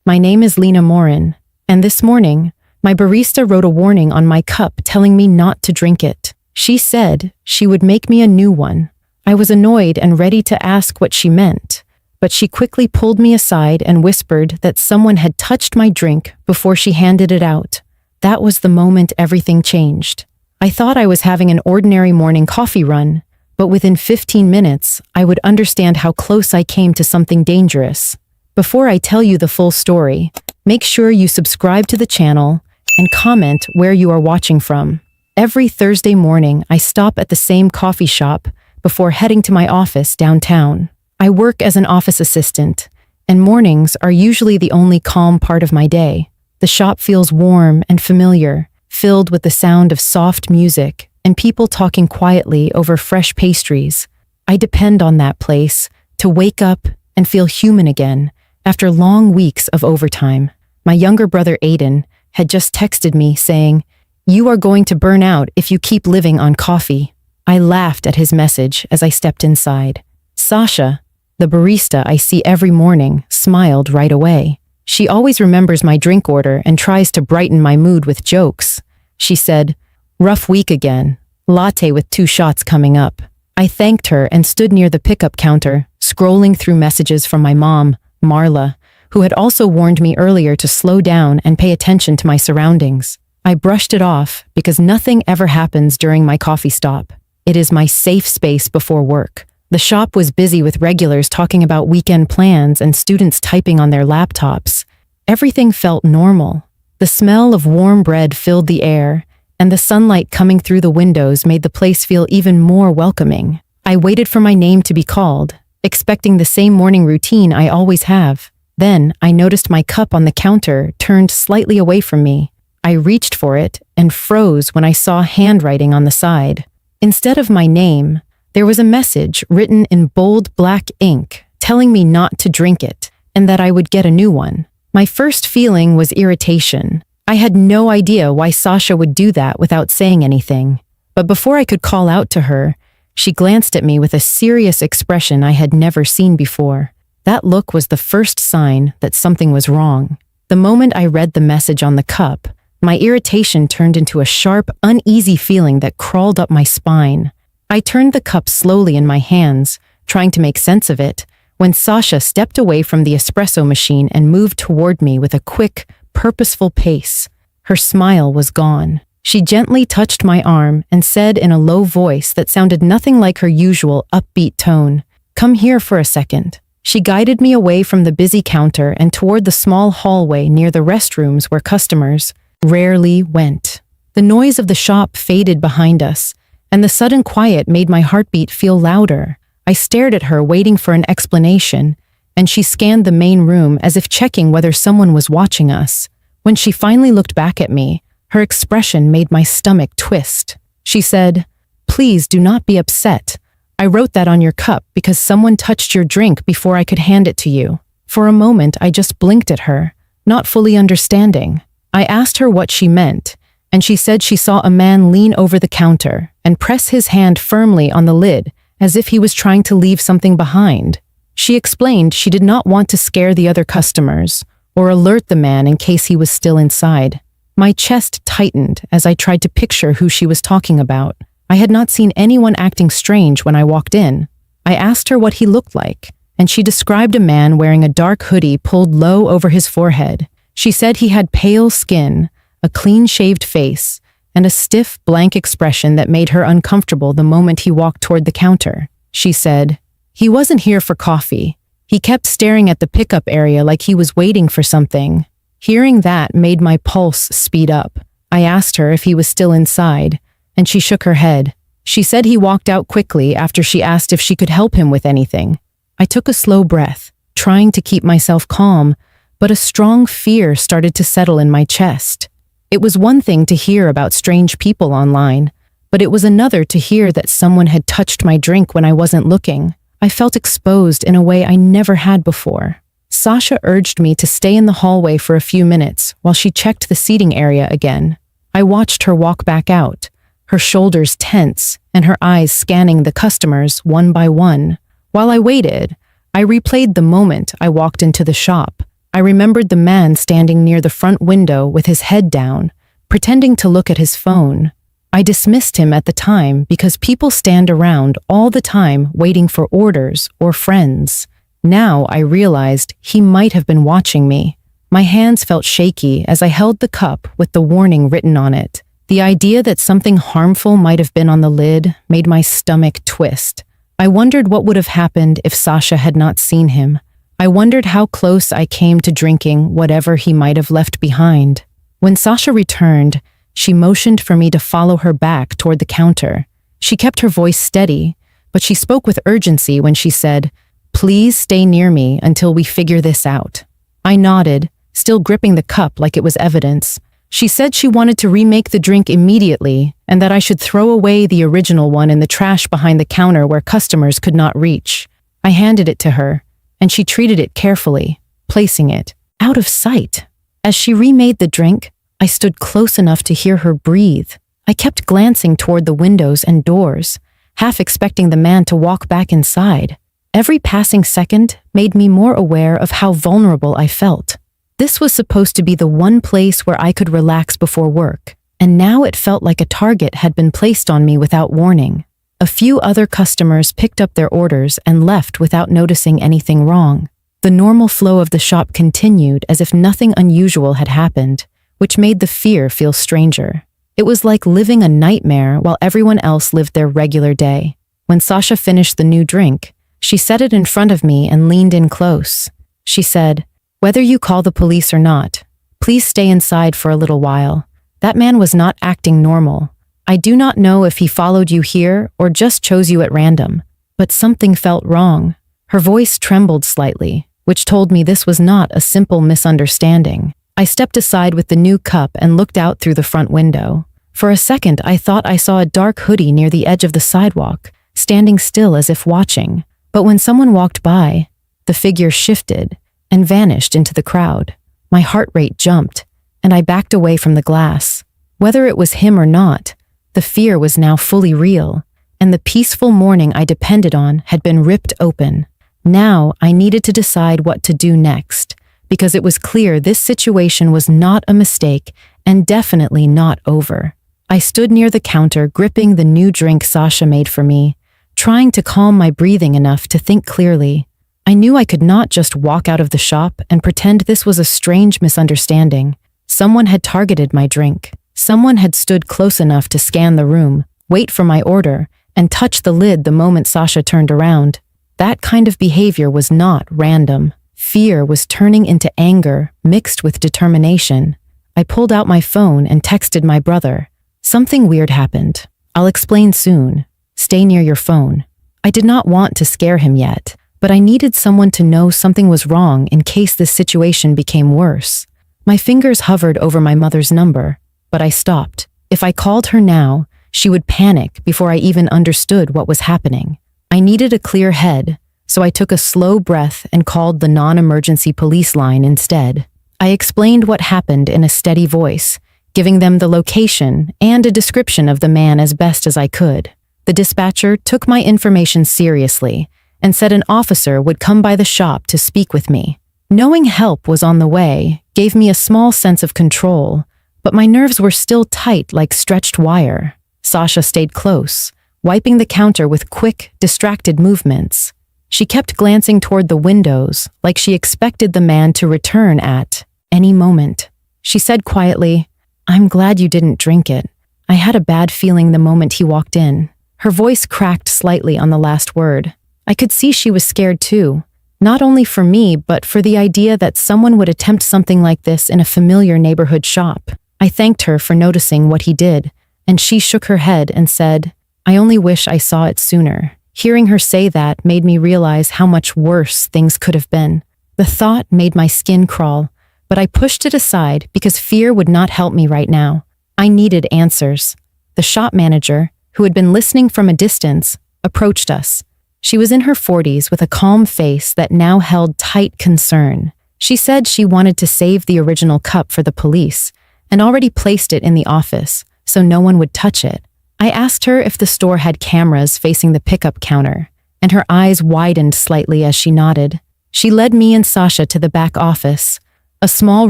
My name is Lena Morin, and this morning, my barista wrote a warning on my cup telling me not to drink it. She said she would make me a new one. I was annoyed and ready to ask what she meant, but she quickly pulled me aside and whispered that someone had touched my drink before she handed it out. That was the moment everything changed. I thought I was having an ordinary morning coffee run, but within 15 minutes, I would understand how close I came to something dangerous. Before I tell you the full story, make sure you subscribe to the channel and comment where you are watching from. Every Thursday morning, I stop at the same coffee shop before heading to my office downtown. I work as an office assistant, and mornings are usually the only calm part of my day. The shop feels warm and familiar, filled with the sound of soft music and people talking quietly over fresh pastries. I depend on that place to wake up and feel human again after long weeks of overtime. My younger brother Aiden had just texted me saying, "You are going to burn out if you keep living on coffee." I laughed at his message as I stepped inside. Sasha, the barista I see every morning, smiled right away. She always remembers my drink order and tries to brighten my mood with jokes. She said, "Rough week again. Latte with 2 shots coming up." I thanked her and stood near the pickup counter, scrolling through messages from my mom, Marla, who had also warned me earlier to slow down and pay attention to my surroundings. I brushed it off because nothing ever happens during my coffee stop. It is my safe space before work. The shop was busy with regulars talking about weekend plans and students typing on their laptops. Everything felt normal. The smell of warm bread filled the air, and the sunlight coming through the windows made the place feel even more welcoming. I waited for my name to be called, expecting the same morning routine I always have. Then I noticed my cup on the counter turned slightly away from me. I reached for it and froze when I saw handwriting on the side. Instead of my name, there was a message written in bold black ink telling me not to drink it and that I would get a new one. My first feeling was irritation. I had no idea why Sasha would do that without saying anything. But before I could call out to her, she glanced at me with a serious expression I had never seen before. That look was the first sign that something was wrong. The moment I read the message on the cup, my irritation turned into a sharp, uneasy feeling that crawled up my spine. I turned the cup slowly in my hands, trying to make sense of it, when Sasha stepped away from the espresso machine and moved toward me with a quick, purposeful pace. Her smile was gone. She gently touched my arm and said in a low voice that sounded nothing like her usual upbeat tone, "Come here for a second." She guided me away from the busy counter and toward the small hallway near the restrooms where customers rarely went. The noise of the shop faded behind us, and the sudden quiet made my heartbeat feel louder. I stared at her, waiting for an explanation, and she scanned the main room as if checking whether someone was watching us. When she finally looked back at me, her expression made my stomach twist. She said, "Please do not be upset. I wrote that on your cup because someone touched your drink before I could hand it to you." For a moment, I just blinked at her, not fully understanding. I asked her what she meant, and she said she saw a man lean over the counter and press his hand firmly on the lid as if he was trying to leave something behind. She explained she did not want to scare the other customers or alert the man in case he was still inside. My chest tightened as I tried to picture who she was talking about. I had not seen anyone acting strange when I walked in. I asked her what he looked like, and she described a man wearing a dark hoodie pulled low over his forehead. She said he had pale skin, a clean-shaved face, and a stiff, blank expression that made her uncomfortable the moment he walked toward the counter. She said, "He wasn't here for coffee. He kept staring at the pickup area like he was waiting for something." Hearing that made my pulse speed up. I asked her if he was still inside, and she shook her head. She said he walked out quickly after she asked if she could help him with anything. I took a slow breath, trying to keep myself calm, but a strong fear started to settle in my chest. It was one thing to hear about strange people online, but it was another to hear that someone had touched my drink when I wasn't looking. I felt exposed in a way I never had before. Sasha urged me to stay in the hallway for a few minutes while she checked the seating area again. I watched her walk back out, her shoulders tense and her eyes scanning the customers one by one. While I waited, I replayed the moment I walked into the shop. I remembered the man standing near the front window with his head down, pretending to look at his phone. I dismissed him at the time because people stand around all the time waiting for orders or friends. Now I realized he might have been watching me. My hands felt shaky as I held the cup with the warning written on it. The idea that something harmful might have been on the lid made my stomach twist. I wondered what would have happened if Sasha had not seen him. I wondered how close I came to drinking whatever he might have left behind. When Sasha returned, she motioned for me to follow her back toward the counter. She kept her voice steady, but she spoke with urgency when she said, "Please stay near me until we figure this out." I nodded, still gripping the cup like it was evidence. She said she wanted to remake the drink immediately and that I should throw away the original one in the trash behind the counter where customers could not reach. I handed it to her, and she treated it carefully, placing it out of sight. As she remade the drink, I stood close enough to hear her breathe. I kept glancing toward the windows and doors, half expecting the man to walk back inside. Every passing second made me more aware of how vulnerable I felt. This was supposed to be the one place where I could relax before work, and now it felt like a target had been placed on me without warning. A few other customers picked up their orders and left without noticing anything wrong. The normal flow of the shop continued as if nothing unusual had happened, which made the fear feel stranger. It was like living a nightmare while everyone else lived their regular day. When Sasha finished the new drink, she set it in front of me and leaned in close. She said, "Whether you call the police or not, please stay inside for a little while. That man was not acting normal. I do not know if he followed you here or just chose you at random, but something felt wrong." Her voice trembled slightly, which told me this was not a simple misunderstanding. I stepped aside with the new cup and looked out through the front window. For a second, I thought I saw a dark hoodie near the edge of the sidewalk, standing still as if watching. But when someone walked by, the figure shifted and vanished into the crowd. My heart rate jumped, and I backed away from the glass. Whether it was him or not, the fear was now fully real, and the peaceful morning I depended on had been ripped open. Now I needed to decide what to do next, because it was clear this situation was not a mistake and definitely not over. I stood near the counter gripping the new drink Sasha made for me, trying to calm my breathing enough to think clearly. I knew I could not just walk out of the shop and pretend this was a strange misunderstanding. Someone had targeted my drink. Someone had stood close enough to scan the room, wait for my order, and touch the lid the moment Sasha turned around. That kind of behavior was not random. Fear was turning into anger, mixed with determination. I pulled out my phone and texted my brother. "Something weird happened. I'll explain soon. Stay near your phone." I did not want to scare him yet, but I needed someone to know something was wrong in case this situation became worse. My fingers hovered over my mother's number, but I stopped. If I called her now, she would panic before I even understood what was happening. I needed a clear head, so I took a slow breath and called the non-emergency police line instead. I explained what happened in a steady voice, giving them the location and a description of the man as best as I could. The dispatcher took my information seriously and said an officer would come by the shop to speak with me. Knowing help was on the way gave me a small sense of control, but my nerves were still tight like stretched wire. Sasha stayed close, wiping the counter with quick, distracted movements. She kept glancing toward the windows like she expected the man to return at any moment. She said quietly, "I'm glad you didn't drink it. I had a bad feeling the moment he walked in." Her voice cracked slightly on the last word. I could see she was scared too, not only for me, but for the idea that someone would attempt something like this in a familiar neighborhood shop. I thanked her for noticing what he did, and she shook her head and said, "I only wish I saw it sooner." Hearing her say that made me realize how much worse things could have been. The thought made my skin crawl, but I pushed it aside because fear would not help me right now. I needed answers. The shop manager, who had been listening from a distance, approached us. She was in her 40s with a calm face that now held tight concern. She said she wanted to save the original cup for the police and already placed it in the office so no one would touch it. I asked her if the store had cameras facing the pickup counter, and her eyes widened slightly as she nodded. She led me and Sasha to the back office, A small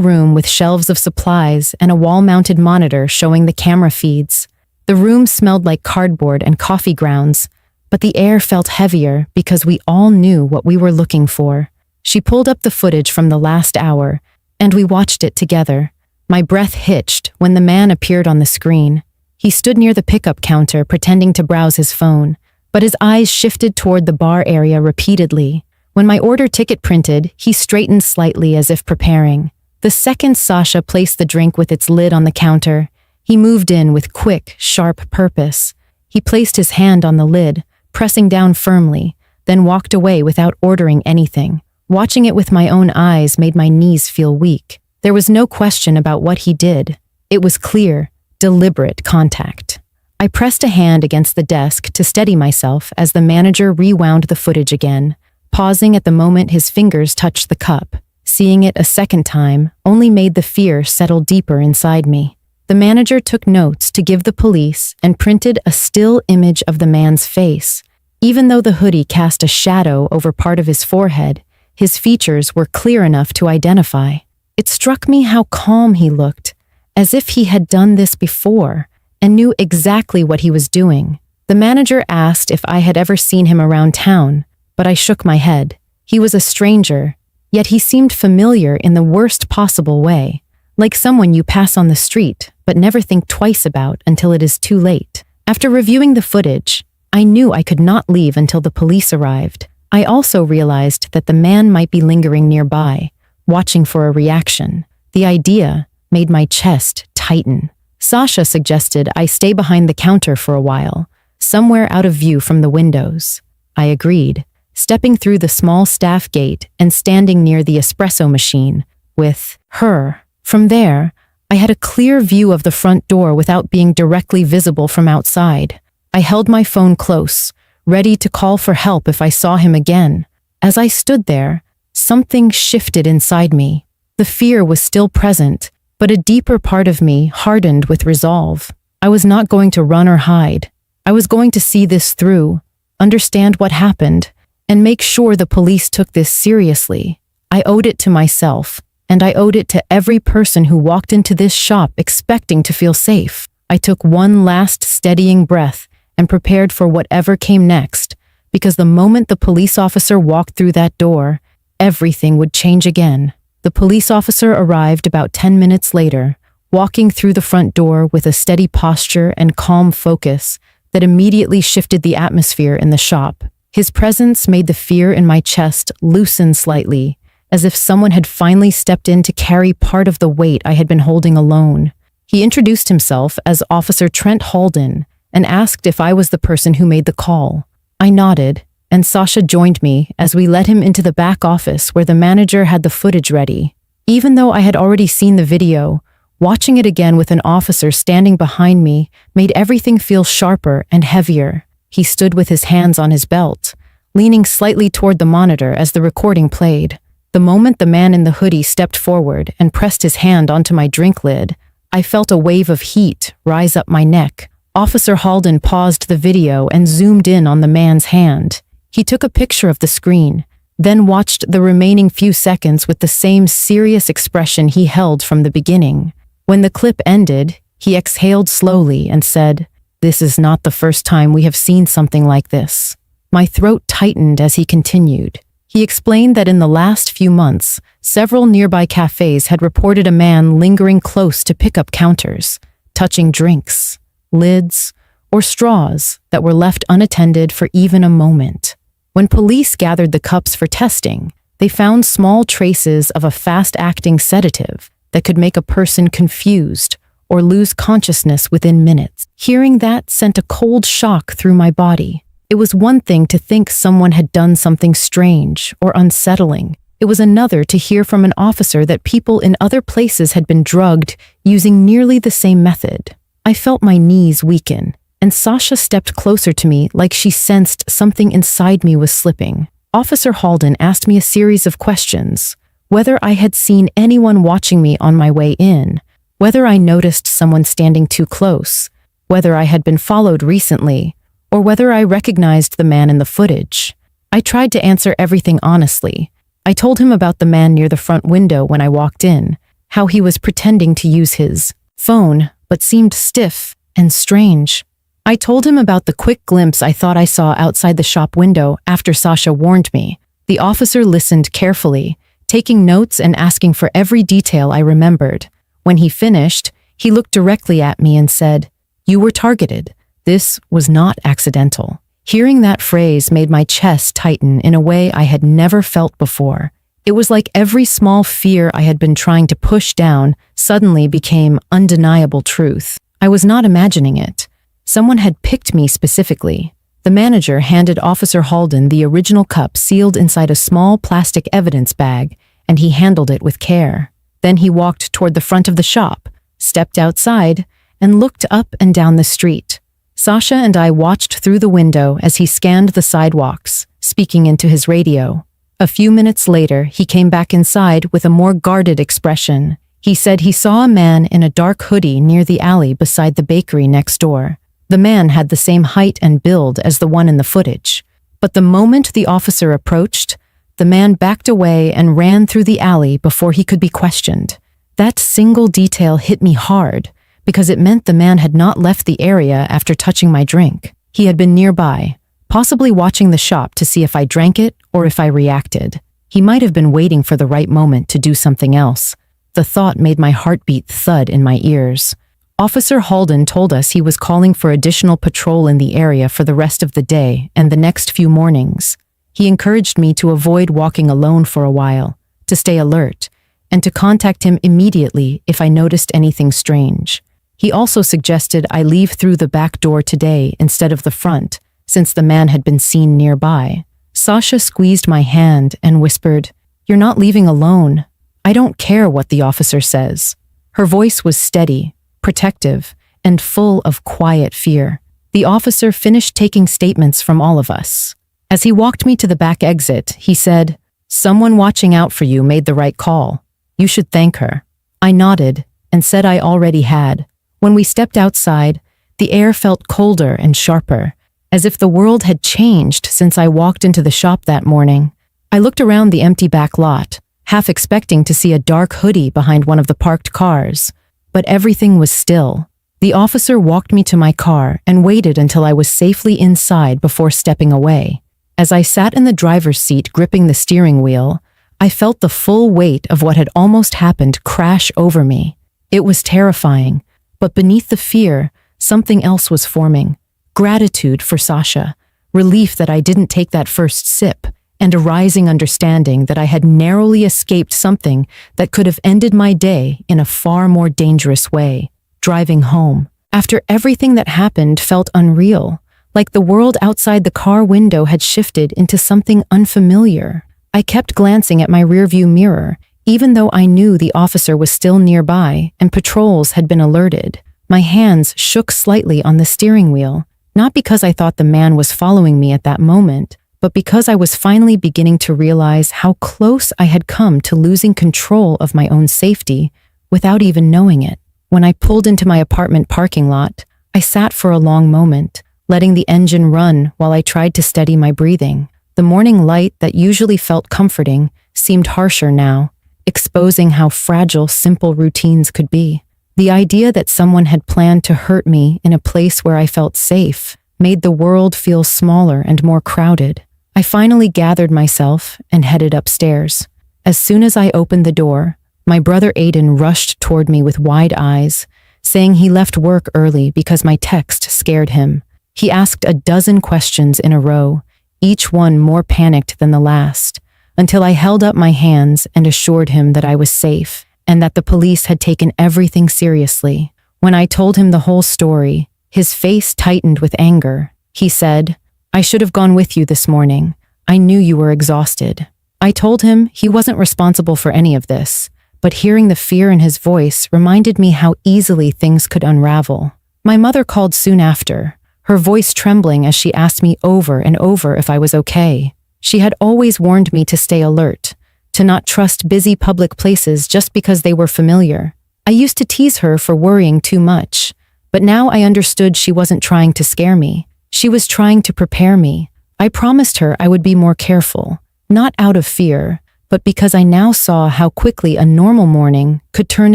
room with shelves of supplies and a wall-mounted monitor showing the camera feeds. The room smelled like cardboard and coffee grounds, but the air felt heavier because we all knew what we were looking for. She pulled up the footage from the last hour, and we watched it together. My breath hitched when the man appeared on the screen. He stood near the pickup counter pretending to browse his phone, but his eyes shifted toward the bar area repeatedly. When my order ticket printed, he straightened slightly as if preparing. The second Sasha placed the drink with its lid on the counter, he moved in with quick, sharp purpose. He placed his hand on the lid, pressing down firmly, then walked away without ordering anything. Watching it with my own eyes made my knees feel weak. There was no question about what he did. It was clear, deliberate contact. I pressed a hand against the desk to steady myself as the manager rewound the footage again, pausing at the moment his fingers touched the cup. Seeing it a second time only made the fear settle deeper inside me. The manager took notes to give the police and printed a still image of the man's face. Even though the hoodie cast a shadow over part of his forehead, his features were clear enough to identify. It struck me how calm he looked, as if he had done this before and knew exactly what he was doing. The manager asked if I had ever seen him around town, but I shook my head. He was a stranger, yet he seemed familiar in the worst possible way, like someone you pass on the street but never think twice about until it is too late. After reviewing the footage, I knew I could not leave until the police arrived. I also realized that the man might be lingering nearby, watching for a reaction. The idea made my chest tighten. Sasha suggested I stay behind the counter for a while, somewhere out of view from the windows. I agreed, stepping through the small staff gate and standing near the espresso machine with her. From there, I had a clear view of the front door without being directly visible from outside. I held my phone close, ready to call for help if I saw him again. As I stood there, something shifted inside me. The fear was still present, but a deeper part of me hardened with resolve. I was not going to run or hide. I was going to see this through, understand what happened, and make sure the police took this seriously. I owed it to myself, and I owed it to every person who walked into this shop expecting to feel safe. I took one last steadying breath and prepared for whatever came next, because the moment the police officer walked through that door, everything would change again. The police officer arrived about 10 minutes later, walking through the front door with a steady posture and calm focus that immediately shifted the atmosphere in the shop. His presence made the fear in my chest loosen slightly, as if someone had finally stepped in to carry part of the weight I had been holding alone. He introduced himself as Officer Trent Halden and asked if I was the person who made the call. I nodded, and Sasha joined me as we led him into the back office where the manager had the footage ready. Even though I had already seen the video, watching it again with an officer standing behind me made everything feel sharper and heavier. He stood with his hands on his belt, leaning slightly toward the monitor as the recording played. The moment the man in the hoodie stepped forward and pressed his hand onto my drink lid, I felt a wave of heat rise up my neck. Officer Halden paused the video and zoomed in on the man's hand. He took a picture of the screen, then watched the remaining few seconds with the same serious expression he held from the beginning. When the clip ended, he exhaled slowly and said, "This is not the first time we have seen something like this." My throat tightened as he continued. He explained that in the last few months, several nearby cafes had reported a man lingering close to pickup counters, touching drinks, lids, or straws that were left unattended for even a moment. When police gathered the cups for testing, they found small traces of a fast-acting sedative that could make a person confused or lose consciousness within minutes. Hearing that sent a cold shock through my body. It was one thing to think someone had done something strange or unsettling. It was another to hear from an officer that people in other places had been drugged using nearly the same method. I felt my knees weaken, and Sasha stepped closer to me like she sensed something inside me was slipping. Officer Halden asked me a series of questions: whether I had seen anyone watching me on my way in, whether I noticed someone standing too close, whether I had been followed recently, or whether I recognized the man in the footage. I tried to answer everything honestly, I told him about the man near the front window when I walked in, how he was pretending to use his phone, but seemed stiff and strange. I told him about the quick glimpse I thought I saw outside the shop window after Sasha warned me. The officer listened carefully, taking notes and asking for every detail I remembered. When he finished, he looked directly at me and said, "You were targeted. This was not accidental." Hearing that phrase made my chest tighten in a way I had never felt before. It was like every small fear I had been trying to push down suddenly became undeniable truth. I was not imagining it. Someone had picked me specifically. The manager handed Officer Halden the original cup sealed inside a small plastic evidence bag, and he handled it with care. Then he walked toward the front of the shop, stepped outside, and looked up and down the street. Sasha and I watched through the window as he scanned the sidewalks, speaking into his radio. A few minutes later, he came back inside with a more guarded expression. He said he saw a man in a dark hoodie near the alley beside the bakery next door. The man had the same height and build as the one in the footage. But the moment the officer approached, the man backed away and ran through the alley before he could be questioned. That single detail hit me hard, because it meant the man had not left the area after touching my drink. He had been nearby, possibly watching the shop to see if I drank it or if I reacted. He might have been waiting for the right moment to do something else. The thought made my heartbeat thud in my ears. Officer Halden told us he was calling for additional patrol in the area for the rest of the day and the next few mornings. He encouraged me to avoid walking alone for a while, to stay alert, and to contact him immediately if I noticed anything strange. He also suggested I leave through the back door today instead of the front, since the man had been seen nearby. Sasha squeezed my hand and whispered, "You're not leaving alone. I don't care what the officer says." Her voice was steady, protective, and full of quiet fear. The officer finished taking statements from all of us. As he walked me to the back exit, he said, "Someone watching out for you made the right call. You should thank her." I nodded and said I already had. When we stepped outside, the air felt colder and sharper, as if the world had changed since I walked into the shop that morning. I looked around the empty back lot, half expecting to see a dark hoodie behind one of the parked cars. But everything was still. The officer walked me to my car and waited until I was safely inside before stepping away. As I sat in the driver's seat gripping the steering wheel, I felt the full weight of what had almost happened crash over me. It was terrifying, but beneath the fear, something else was forming. Gratitude for Sasha, relief that I didn't take that first sip, and a rising understanding that I had narrowly escaped something that could have ended my day in a far more dangerous way. Driving home, after everything that happened felt unreal, like the world outside the car window had shifted into something unfamiliar. I kept glancing at my rearview mirror, even though I knew the officer was still nearby and patrols had been alerted. My hands shook slightly on the steering wheel, not because I thought the man was following me at that moment, but because I was finally beginning to realize how close I had come to losing control of my own safety without even knowing it. When I pulled into my apartment parking lot, I sat for a long moment, letting the engine run while I tried to steady my breathing. The morning light that usually felt comforting seemed harsher now, exposing how fragile simple routines could be. The idea that someone had planned to hurt me in a place where I felt safe made the world feel smaller and more crowded. I finally gathered myself and headed upstairs. As soon as I opened the door, my brother Aiden rushed toward me with wide eyes, saying he left work early because my text scared him. He asked a dozen questions in a row, each one more panicked than the last, until I held up my hands and assured him that I was safe and that the police had taken everything seriously. When I told him the whole story, his face tightened with anger. He said, "I should have gone with you this morning. I knew you were exhausted." I told him he wasn't responsible for any of this, but hearing the fear in his voice reminded me how easily things could unravel. My mother called soon after, her voice trembling as she asked me over and over if I was okay. She had always warned me to stay alert, to not trust busy public places just because they were familiar. I used to tease her for worrying too much, but now I understood she wasn't trying to scare me. She was trying to prepare me. I promised her I would be more careful, not out of fear, but because I now saw how quickly a normal morning could turn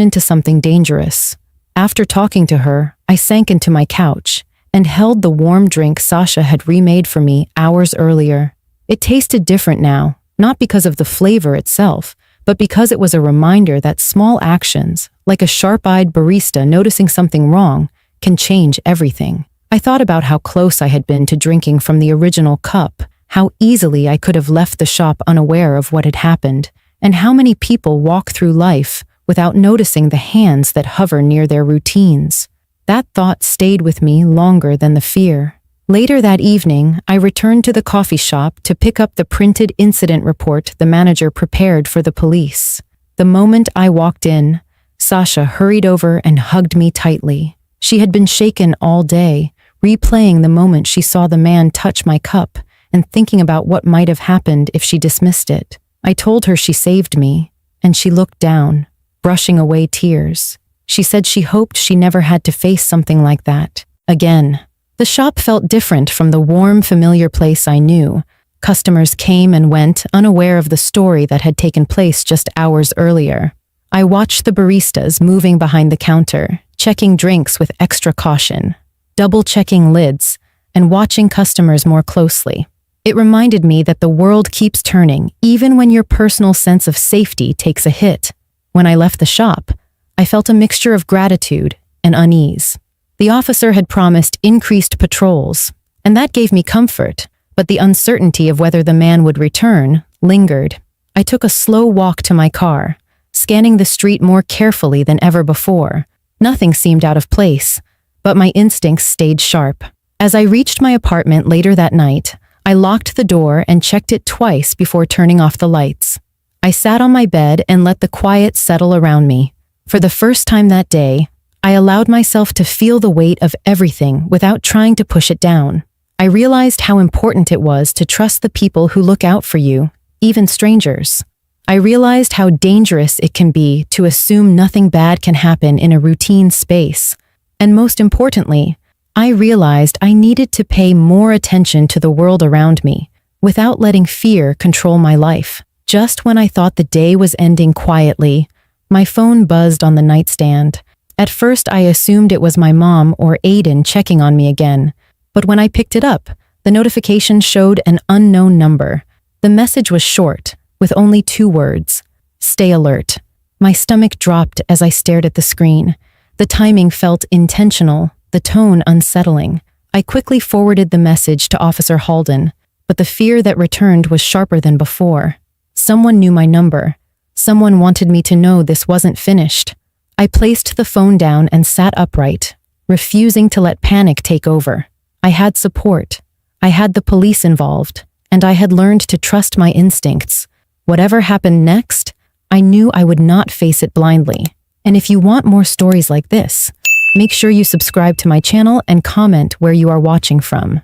into something dangerous. After talking to her, I sank into my couch and held the warm drink Sasha had remade for me hours earlier. It tasted different now, not because of the flavor itself, but because it was a reminder that small actions, like a sharp-eyed barista noticing something wrong, can change everything. I thought about how close I had been to drinking from the original cup, how easily I could have left the shop unaware of what had happened, and how many people walk through life without noticing the hands that hover near their routines. That thought stayed with me longer than the fear. Later that evening, I returned to the coffee shop to pick up the printed incident report the manager prepared for the police. The moment I walked in, Sasha hurried over and hugged me tightly. She had been shaken all day, replaying the moment she saw the man touch my cup and thinking about what might have happened if she dismissed it. I told her she saved me, and she looked down, brushing away tears. She said she hoped she never had to face something like that again. The shop felt different from the warm, familiar place I knew. Customers came and went, unaware of the story that had taken place just hours earlier. I watched the baristas moving behind the counter, checking drinks with extra caution, double-checking lids, and watching customers more closely. It reminded me that the world keeps turning, even when your personal sense of safety takes a hit. When I left the shop, I felt a mixture of gratitude and unease. The officer had promised increased patrols, and that gave me comfort, but the uncertainty of whether the man would return lingered. I took a slow walk to my car, scanning the street more carefully than ever before. Nothing seemed out of place, but my instincts stayed sharp. As I reached my apartment later that night, I locked the door and checked it twice before turning off the lights. I sat on my bed and let the quiet settle around me. For the first time that day, I allowed myself to feel the weight of everything without trying to push it down. I realized how important it was to trust the people who look out for you, even strangers. I realized how dangerous it can be to assume nothing bad can happen in a routine space. And most importantly, I realized I needed to pay more attention to the world around me, without letting fear control my life. Just when I thought the day was ending quietly, my phone buzzed on the nightstand. At first, I assumed it was my mom or Aiden checking on me again. But when I picked it up, the notification showed an unknown number. The message was short, with only 2 words: "Stay alert." My stomach dropped as I stared at the screen. The timing felt intentional, the tone unsettling. I quickly forwarded the message to Officer Halden, but the fear that returned was sharper than before. Someone knew my number. Someone wanted me to know this wasn't finished. I placed the phone down and sat upright, refusing to let panic take over. I had support. I had the police involved, and I had learned to trust my instincts. Whatever happened next, I knew I would not face it blindly. And if you want more stories like this, make sure you subscribe to my channel and comment where you are watching from.